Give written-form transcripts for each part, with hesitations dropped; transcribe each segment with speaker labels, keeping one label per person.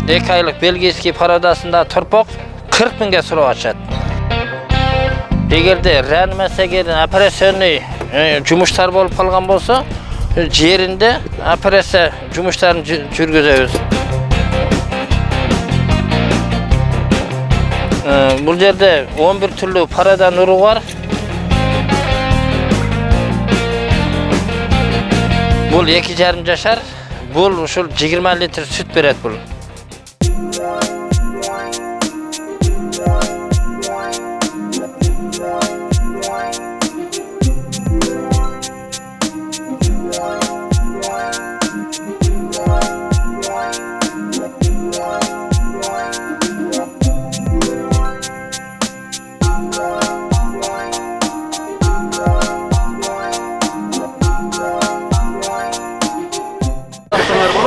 Speaker 1: Екі айлық бельгийский парадасында тұрпоқ 40 мыңға сұрау ашады. Егерде реанимацияға операционный жұмыштар болып қалған болса, жерінде операция жұмыштарын жүргіземіз. Бұл жерде 11 түрлі парадан ұру бар. Бұл 2,5 жашар, бұл ұшыл 20 литр сүт береді бұл.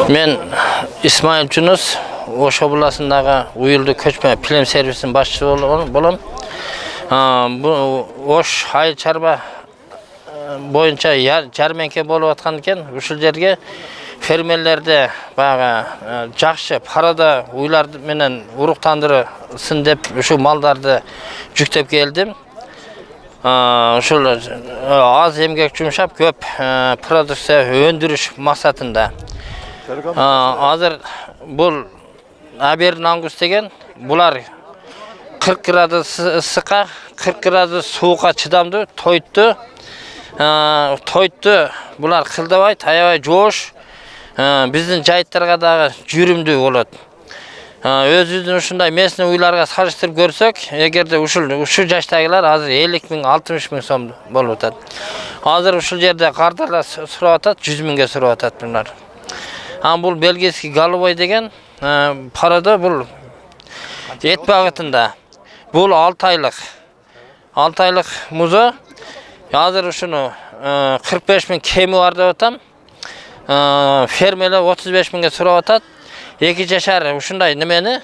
Speaker 1: Мен İsmail Cunus, Oş обласындағы уйылды көчме пилем сервисінің басшысы болам. Ош айыл чарба бойынша жәрмеңке болып атқан екен. Ушыл жерге фермерлерде жақшы парада уйлар менен урықтандырсын деп ушу малдарды жүктеп келдім. Ушул аз емгек жұмшап көп продукция өндіріш мақсатында. Азыр бұл аберін аңгус деген, бұлар 40 градус ысыққа, 40 градус суыққа чыдамды, тойтты. Бұлар қылдабай, таябай жош, біздің жайттарға дағы жүрімді болады. Өзіміздің ұшындай месіне уйларға салыштырып көрсек, егерде ұшы жаштағылар азыр 50 мың, 60 мың сом болып өтеді. Азыр ұшыл жерде қардарлар сұрап атады, 100 мыңға сұрап атады бұлар. Бұл бельгийский голубой деген парада бұл ет бағытында. Бұл 6 айлық. 6 айлық мұзы. Азыр ұшыны 45 мың кемі бар деп атам. Фермелі 35 мыңға сұрап атады. 2 жашар ұшындай немені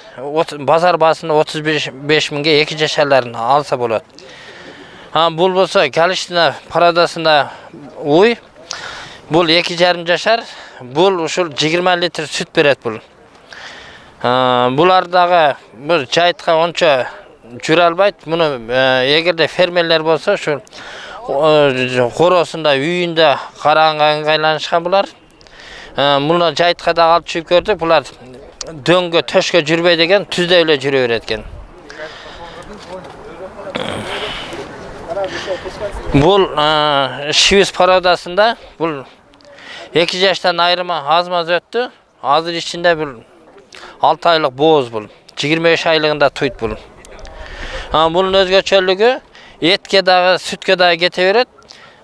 Speaker 1: базар басында 35 мыңға 2 жашарларын алса болады. Бұл болса Галштина парадасында уй. Бұл 2,5 жашар. Бұл ұшыл 20 литр сүт береді бұл. Бұлардағы жайтқа онша жүр албайды. Мұны егерде фермерлер болса, қоросында, үйінде қараңға ыңғайланышқан бұлар. Мұны жайтқа да алып жүріп көрдік. Бұлар дөңге, төшке жүрбей деген түздеулі жүрі өреткен. Бұл Швейц парадасында бұл 2 жаштан айырма аз-маз өтті. Азыр ішінде бұл 6 айлық боз бұл. 25 айлығында тұйт бұл. Бұның өзгөчөлігі етке дағы, сүтке дағы кете береді.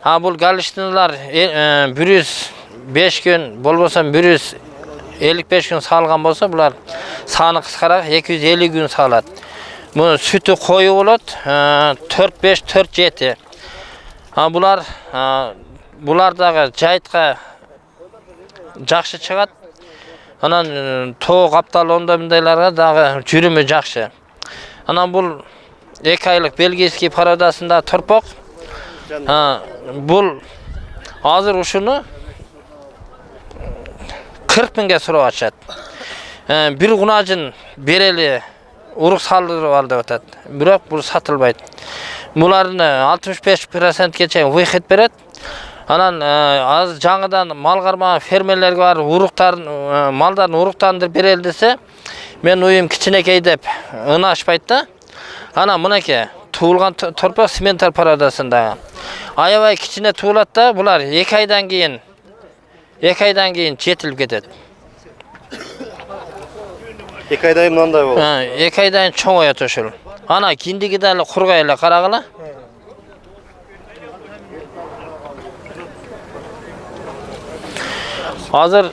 Speaker 1: Бұл галштиналар 105 күн, болбоса 155 күн салған болса, бұлар саны қысқарақ 250 күн салады. Бұл сүті қойы болады, 4-5, 4-7. Бұлардағы жайтқа жақшы шығады. Анан тоғы қаптал ондамындайларға дағы жүрімі жақшы. Анан бұл 2 айлық бельгийский парадасында тұрпоқ. Бұл азыр ұшыны 40 мыңға сұрау ашады. Бір ғунажын берелі ұрық салдырып алды өтеді. Бірақ бұл сатылбайды. Бұларыны 65% кечен выхет береді. Анан аз жаңыдан малғарма фермерлерге бар урықтарын, малдарын урықтандырып берелдесе, мен ойым кичинекей деп ына ашпайды да. Анан мынакей туылған торпақ Симентал парадасында. Аябай кичине туылады да, бұлар 2 айдан кейін жетіліп кетеді.
Speaker 2: 2 айдан мынандай болды.
Speaker 1: 2 айдан чоңая төшіл. Ана киндиги дәлі құрғайлы қарағылы. Азыр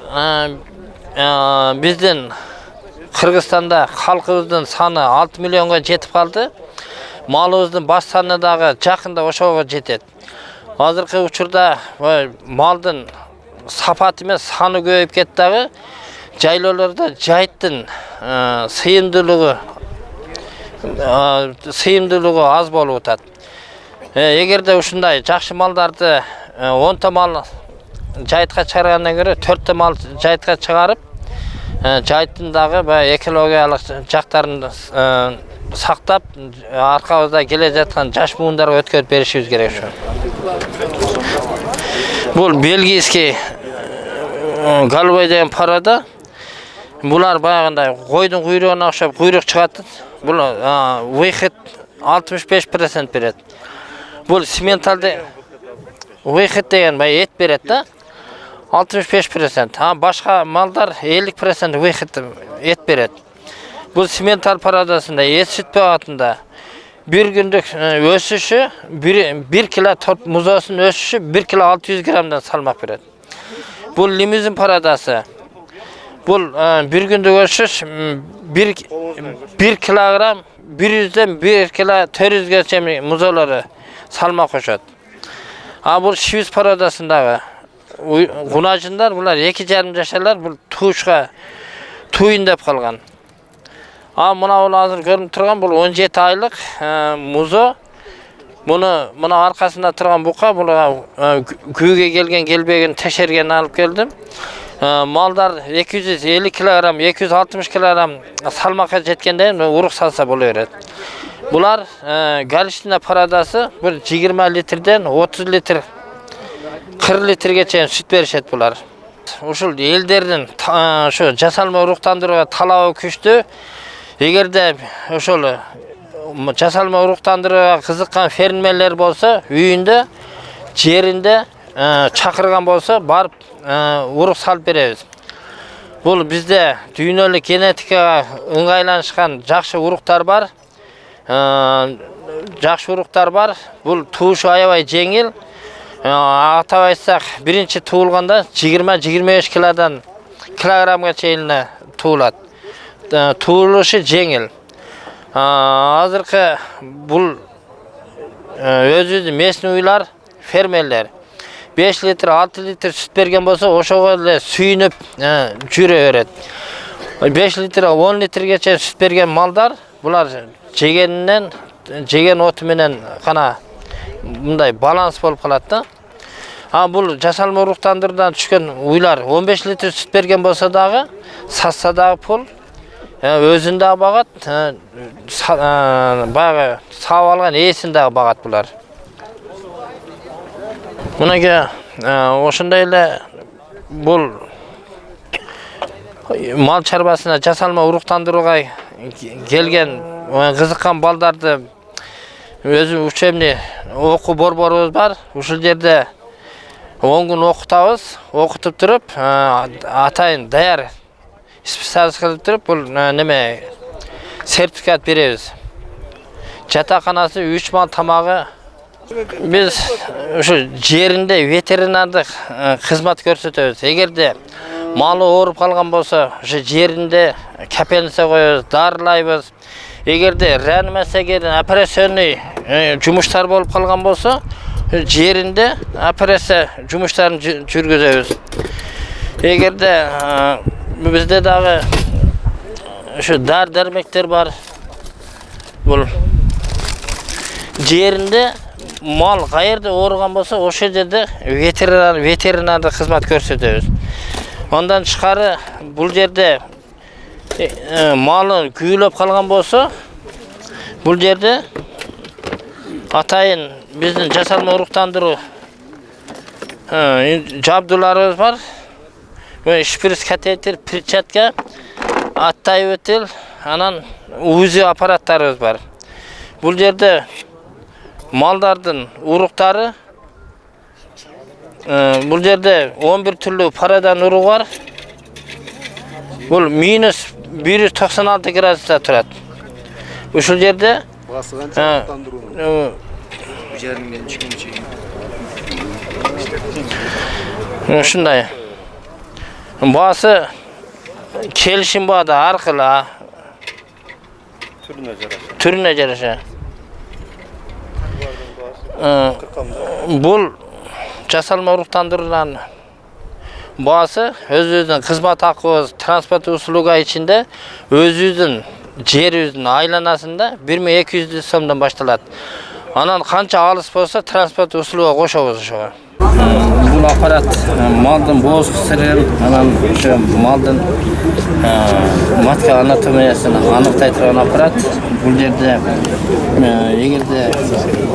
Speaker 1: біздің Қырғызстанда халқымыздың саны 6 миллионға жетіп қалды. Малымыздың бас саныдағы жақында ошоға жетеді. Азыркы учурда малдың сапаты мен саны көбейіп кетті. Жайлауларда жайттың сыйымдылығы аз болып отады. Егерде ушундай жакшы малдарды 10 ta mal жайытқа шығарғаннан көрі 4 та мал жайытқа шығарып, жайыттыңдағы экологиялық жақтарын сақтап, арқауызда келе жатқан жаш буындарға өткөрүп беришибиз керек. Бұл бельгийский голубой деген парада. Бұлар баяғындай қойдың құйрығына ұқсап құйрық шығады. Бұл выход 65% береді. Бұл сементалды выход деген ет береді да. 65%. Башқа малдар 50% выход ет береді. Бұл сементал парадасында ет сүтпе атында bir gündük ösüşü 1 kilo muzosun ösüşü 1 kilo 600 gramdan salmak beredi. Bu limuzin paradası. Bu bir gündük ösüş 1 kilogram 100'den 1 kilo 400 geçemi muzoları salmak koşat. Bu şiviz paradasındağı Gunacınlar bunlar 2,5 yaşarlar. Bu tuğuşka tuyun dep kalgan. Muna hazır görünüp turgan bu 17 aylık muzo. Muna arkasında turgan buqa, buna kүйge gelgen gelbegen teşergen alıp geldim. Maldar 250 kilogram, 260 kilogram salmakka jetkende uruk salsa boluverет. Bular Galishtina paradası 20 litrden 30 litr 40 litrге чейин süt berişet bular. Ушул элдердин şu жасалма уруктандырууга талабы күчтүү. Эгерде ошол жасалма уруктандырууга кызыккан фермерлер болсо, үйүндө, жеринде чакырган болсо, барып урук салып беребиз. Бул бизде дүйнөлүк генетикага ыңгайланышкан жакшы уруктар бар. Жакшы уруктар бар. Бул туушу аябай жеңил. Атап айтсак, биринчи туулганда 20-25 килограммга чейин туулат. Tuğuluşu жеңил. Азыркы бул өзүбүздүн местный уйлар, фермерлер 5 литр, 6 литр süt берген болсо, ошого эле сүйүнүп жүрө берет. 5 литр, 10 литрге чейин süt берген малдар, булар жеген оту менен гана мындай баланс болуп калат да. Бул жасалма уруктандыруудан түшкөн уйлар 15 литр süt берген болсо дагы, сатса дагы пул, өзүндө багат, баягы саап алган ээсиндеги багат булар. Мынага ошондой эле бул мал чарбасына жасалма уруктандырууга келген кызыккан балдарды өзү учебный окуу борборубуз бар. Ушул жерде 10 күн окутабыз, окутуп туруп, атайын даяр специалист кылып туруп, бул неме сертификат беребиз. Жатаканасы 3 мал тамагы. Биз ушу жеринде ветеринардык кызмат көрсөтөбүз. Эгерде малы ооруп калган болсо, ушу жеринде капельница коебуз, дарылайбыз. Эгерде реанимация операционный жумуштар болуп калган болсо, жеринде операция жумуштарын жүргүзөбүз. Эгерде бизде дагы ушу дар-дармектер бар. Бул жеринде мал каерде ооруган болсо, ошол жерде ветеринардык кызмат көрсөтөбүз. Ondan тышкары бул жерде малы күйүлөп калган болсо, бул жерде атайын биздин жасалма уруктандыруу жабдууларыбыз бар. Шприц катетер, перчатка, оттаиватель, анан УЗИ аппараттарыбыз бар. Бул жерде малдардын уруктары, бул жерде 11 түрлүү парадан урук бар. Бул минус 196 градуста турат. Ушул жерде ушундай баасы келишим баада аркылуу түрүнө жараша. Бул жасалма уруктандыруудан баасы өзүбүздүн кызмат акыбыз, транспорт услуга ичинде өзүбүздүн жерибиздин айланасында 1200 сомдон башталат. Анан канча алыс болсо транспорт услуга кошобуз ошого. бұл аппарат малдың боз кысырын, анан малдың матка анатомиясын аныктай турган аппарат. Бұл жерде эгерде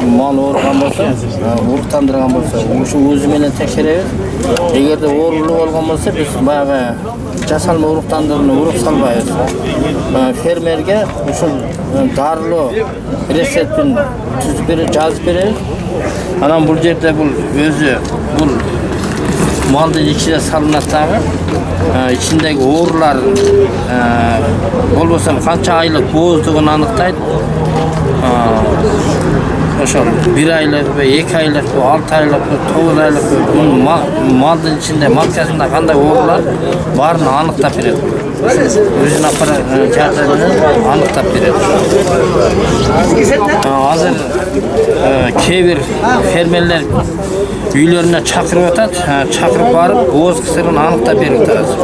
Speaker 1: мал ооруган болсо, уруктандырган болсо, ушу өзү менен текшеребиз. Эгерде оорулуу болгон болсо, биз баягы жасалма уруктандырууну уруп салбайбыз. Фермерге ушул дарылоо рецептин түзүп берип, жазып беребиз. Анан бул жерде бул өзү бул малдын ичине салынат дагы. İçindeki oğrular bolbosa kança aylık bozdugunu anıktaydı. Oşol 1 aylık ve 2 aylık, 6 aylık, 9 aylık bunun malın içinde, matkasında kanday oğrular barını anıktap beredi. Özün jardamıyla anıktap beredi. Hazır kebir fermerler üylerine çakırıp atat, çakırıp barıp boz kısırını anıktap berip turasız.